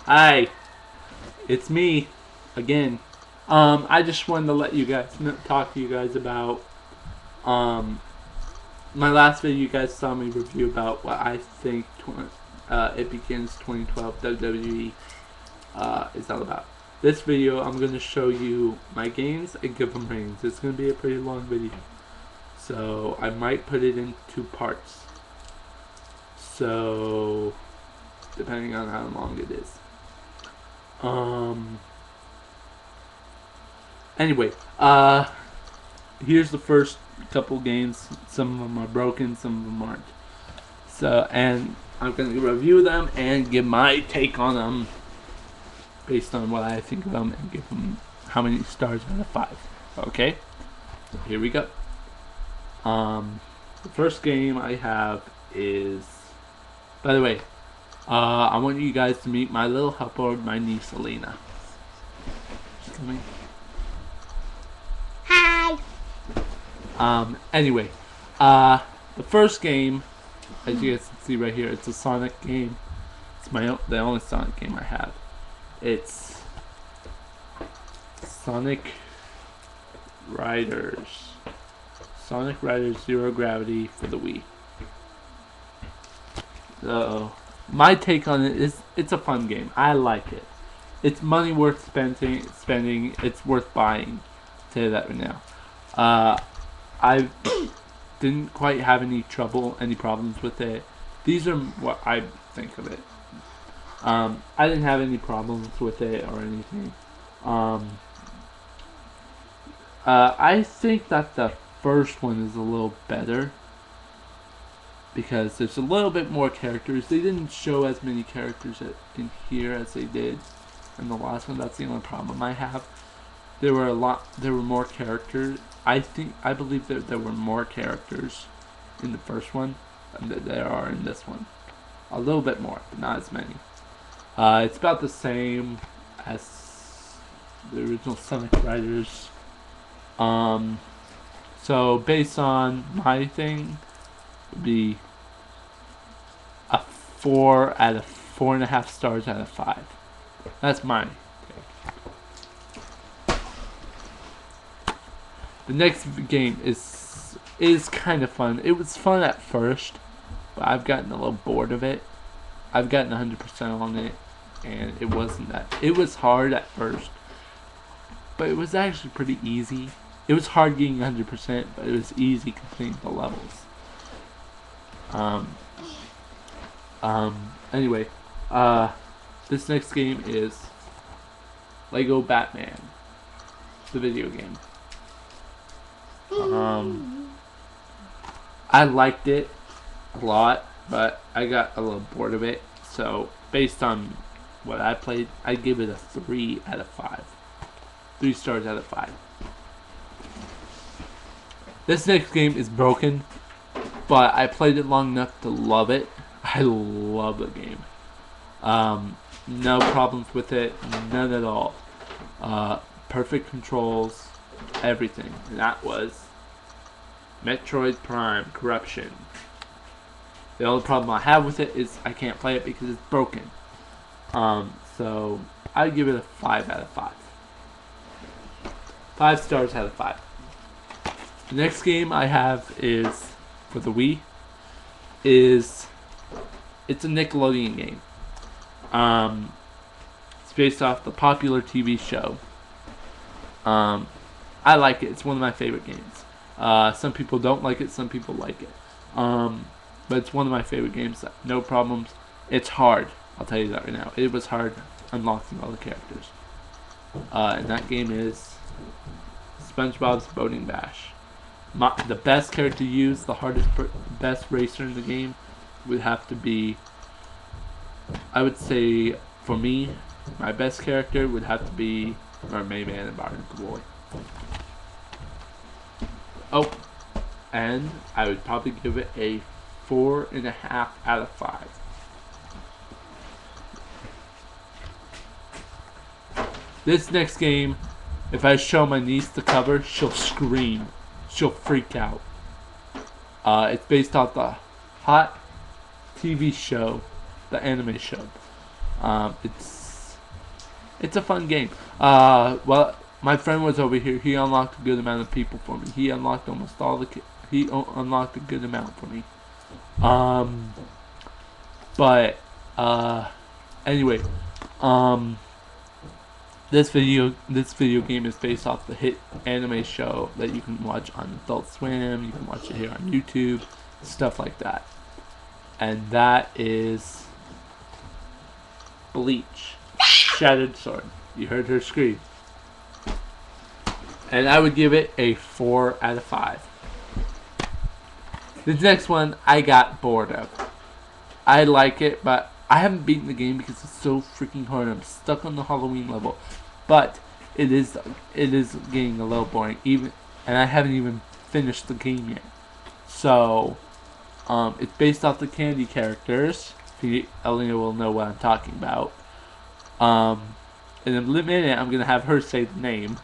Hi, it's me again. I just wanted to let you guys talk to you guys about um my last video. You guys saw me review about what I think It Begins 2012 WWE is all about. This video, I'm gonna show you my games and give them ratings. It's gonna be a pretty long video, so I might put it in 2 parts. So depending on how long it is. Anyway, here's the first couple games. Some of them are broken, some of them aren't. So, and I'm gonna review them and give my take on them based on what I think of them and give them how many stars out of 5. Okay, so here we go. The first game I have is, by the way, I want you guys to meet my little helper, my niece Elena. She's coming. Hi. Anyway, the first game, as you guys can see right here, it's a Sonic game. It's the only Sonic game I have. It's Sonic Riders. Sonic Riders Zero Gravity for the Wii. So, my take on it is it's a fun game. I like it. It's money worth spending. It's worth buying. I'll tell you that right now. I didn't quite have any problems with it. These are what I think of it. I didn't have any problems with it or anything. I think that the first one is a little better because there's a little bit more characters. They didn't show as many characters in here as they did in the last one. That's the only problem I have. There were more characters. I believe that there were more characters in the first one than there are in this one. A little bit more, but not as many. It's about the same as the original Sonic Riders. So based on my thing, would be a 4 out of 4.5 stars out of 5. That's mine. The next game is kind of fun. It was fun at first, but I've gotten a little bored of it. I've gotten 100% on it, and it wasn't that. It was hard at first, but it was actually pretty easy. It was hard getting 100%, but it was easy completing the levels. Anyway, this next game is Lego Batman, the video game. I liked it a lot, but I got a little bored of it. So based on what I played, I give it a 3 out of 5. 3 stars out of 5. This next game is broken, but I played it long enough to love it. I love the game. No problems with it, none at all. Perfect controls, everything. And that was Metroid Prime Corruption. The only problem I have with it is I can't play it because it's broken. So I give it a 5 out of 5. 5 stars out of 5. The next game I have is for the Wii. It's a Nickelodeon game. It's based off the popular TV show. I like it. It's one of my favorite games. Some people don't like it. Some people like it. But it's one of my favorite games. No problems. It's hard. I'll tell you that right now. It was hard unlocking all the characters. And that game is SpongeBob's Boating Bash. The best character to use, the best racer in the game would have to be, I would say, for me, my best character would have to be Mermaid Man and Barnacle Boy. Oh, and I would probably give it a 4.5 out of 5. This next game, if I show my niece the cover, she'll scream. She'll freak out. It's based off the Hot TV show, the anime show. It's It's a fun game. Well, my friend was over here. He unlocked a good amount of people for me. He unlocked almost all the. Unlocked a good amount for me. Um, but anyway, um, this video game is based off the hit anime show that you can watch on Adult Swim. You can watch it here on YouTube, stuff like that. And that is Bleach. Shattered Sword. You heard her scream. And I would give it a 4 out of 5. This next one I got bored of. I like it, but I haven't beaten the game because it's so freaking hard. I'm stuck on the Halloween level. But it is getting a little boring, and I haven't even finished the game yet. So it's based off the candy characters. Elena will know what I'm talking about. In a minute, I'm gonna have her say the name.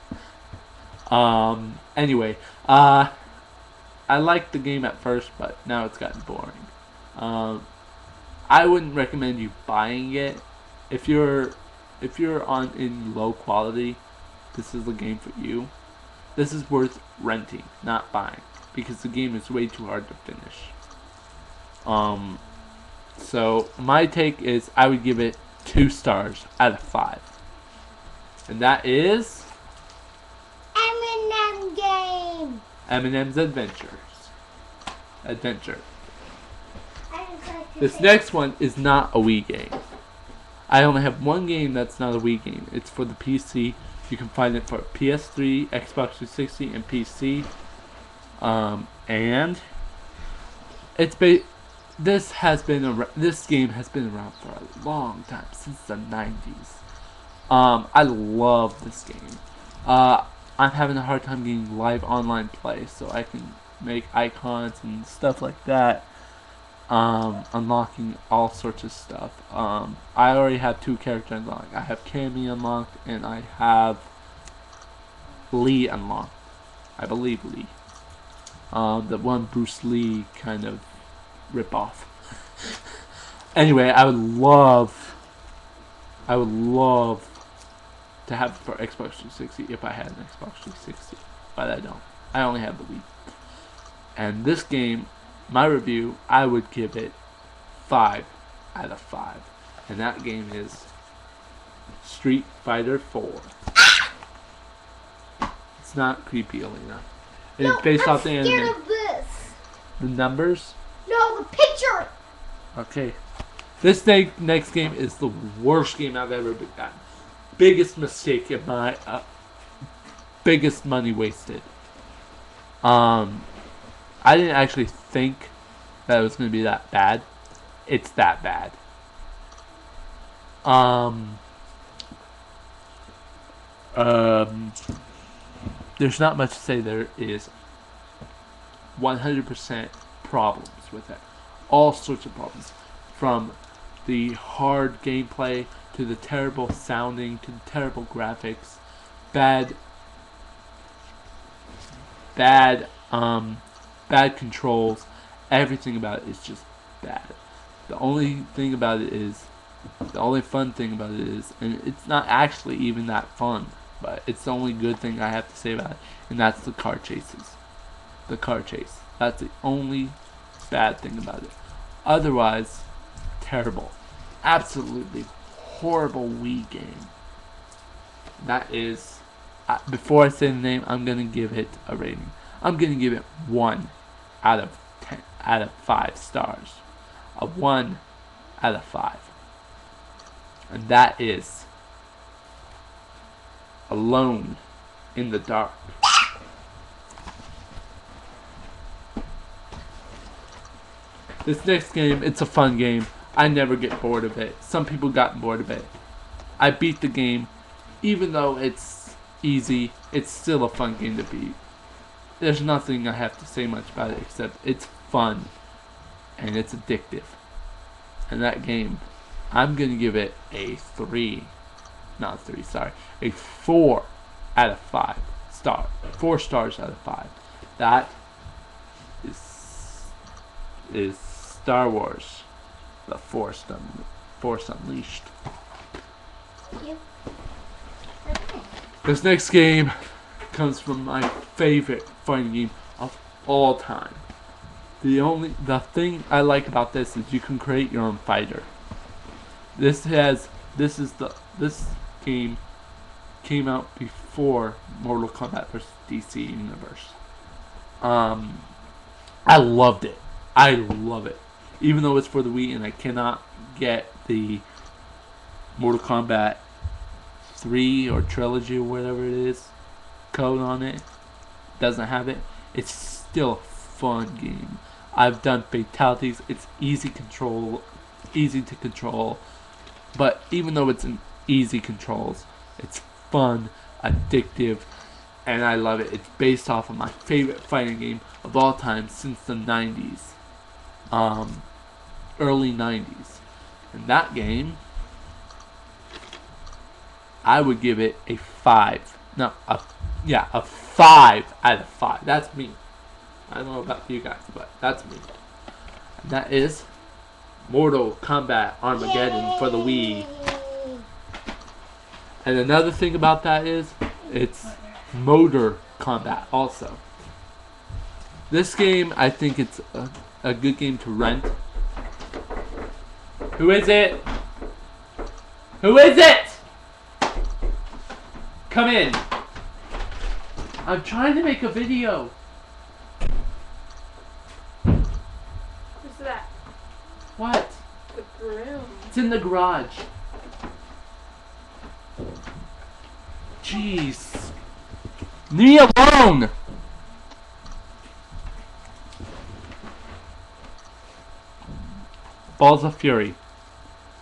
Anyway, I liked the game at first, but now it's gotten boring. I wouldn't recommend you buying it. If you're in low quality, this is the game for you. This is worth renting, not buying, because the game is way too hard to finish. So my take is I would give it 2 stars out of 5. And that is Eminem game. Eminem's Adventure. This next one is not a Wii game. I only have one game that's not a Wii game. It's for the PC. You can find it for PS3, Xbox 360, and PC. And it's this game has been around for a long time, since the 90s. I love this game. I'm having a hard time getting live online play, so I can make icons and stuff like that. Unlocking all sorts of stuff. I already have 2 characters unlocked. I have Cammy unlocked, and I have Lee unlocked. I believe Lee. The one Bruce Lee kind of rip off. Anyway, I would love to have it for Xbox 360 if I had an Xbox 360, but I don't. I only have the Wii. And this game, my review, I would give it 5 out of 5. And that game is Street Fighter 4. It's not creepy, Elena. It's based off the anime. Of this. The numbers? No, the picture. Okay. This next game is the worst game I've ever done. Biggest mistake in my biggest money wasted. I didn't actually think that it was going to be that bad. It's that bad. There's not much to say. There is 100% problems with it. All sorts of problems. From the hard gameplay to the terrible sounding to the terrible graphics, bad controls. Everything about it is just bad. The only fun thing about it is, and it's not actually even that fun, but it's the only good thing I have to say about it, and that's the car chases. The car chase. That's the only bad thing about it. Otherwise, terrible. Absolutely horrible Wii game. That is, before I say the name, I'm gonna give it a rating. I'm gonna give it 1 out of 5 stars. A 1 out of 5. And that is Alone in the Dark. This next game, it's a fun game. I never get bored of it. Some people got bored of it. I beat the game. Even though it's easy, it's still a fun game to beat. There's nothing I have to say much about it except it's fun and it's addictive. And that game, I'm gonna give it a 4 out of 5 star. 4 stars out of 5. That is Star Wars: The Force Unleashed. Thank you. This next game comes from my favorite fighting game of all time. The thing I like about this is you can create your own fighter. This game came out before Mortal Kombat vs. DC Universe. I loved it. I love it. Even though it's for the Wii and I cannot get the Mortal Kombat 3 or trilogy or whatever it is code on it, doesn't have it, it's still a fun game. I've done fatalities. It's easy to control, but even though it's an easy controls, it's fun, addictive, and I love it. It's based off of my favorite fighting game of all time since the 90s, early 90s. And that game, I would give it a 5. No, a 5 out of 5. That's me. I don't know about you guys, but that's me. And that is Mortal Kombat Armageddon for the Wii. And another thing about that is it's motor combat also. This game, I think it's a good game to rent. Who is it? Who is it? Come in. I'm trying to make a video. What's that? What? The broom. It's in the garage. Jeez. Leave me alone! Balls of Fury.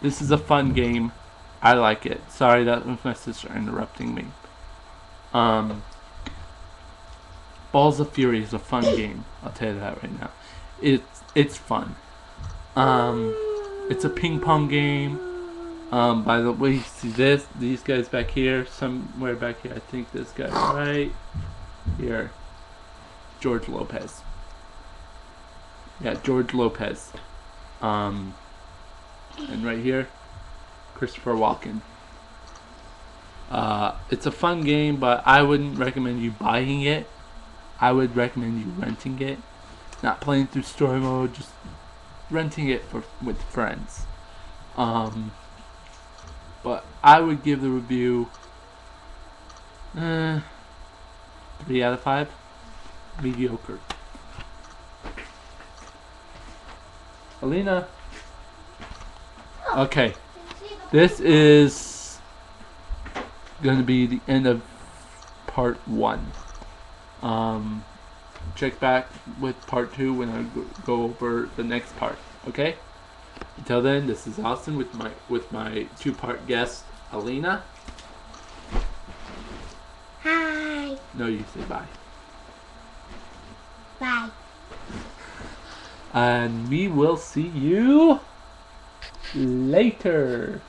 This is a fun game. I like it. Sorry, that was my sister interrupting me. Balls of Fury is a fun game. I'll tell you that right now. It's fun. It's a ping pong game. By the way, you see these guys back here, somewhere back here. I think this guy right here, George Lopez. Yeah, George Lopez. And right here, Christopher Walken. It's a fun game, but I wouldn't recommend you buying it. I would recommend you renting it, not playing through story mode, just renting it with friends. But I would give the review 3 out of 5. Mediocre. Alina. Okay. This is going to be the end of part 1. Check back with part 2 when I go over the next part. Okay? Until then, this is Austin with my 2-part guest, Alina. Hi. No, you say bye. Bye. And we will see you later.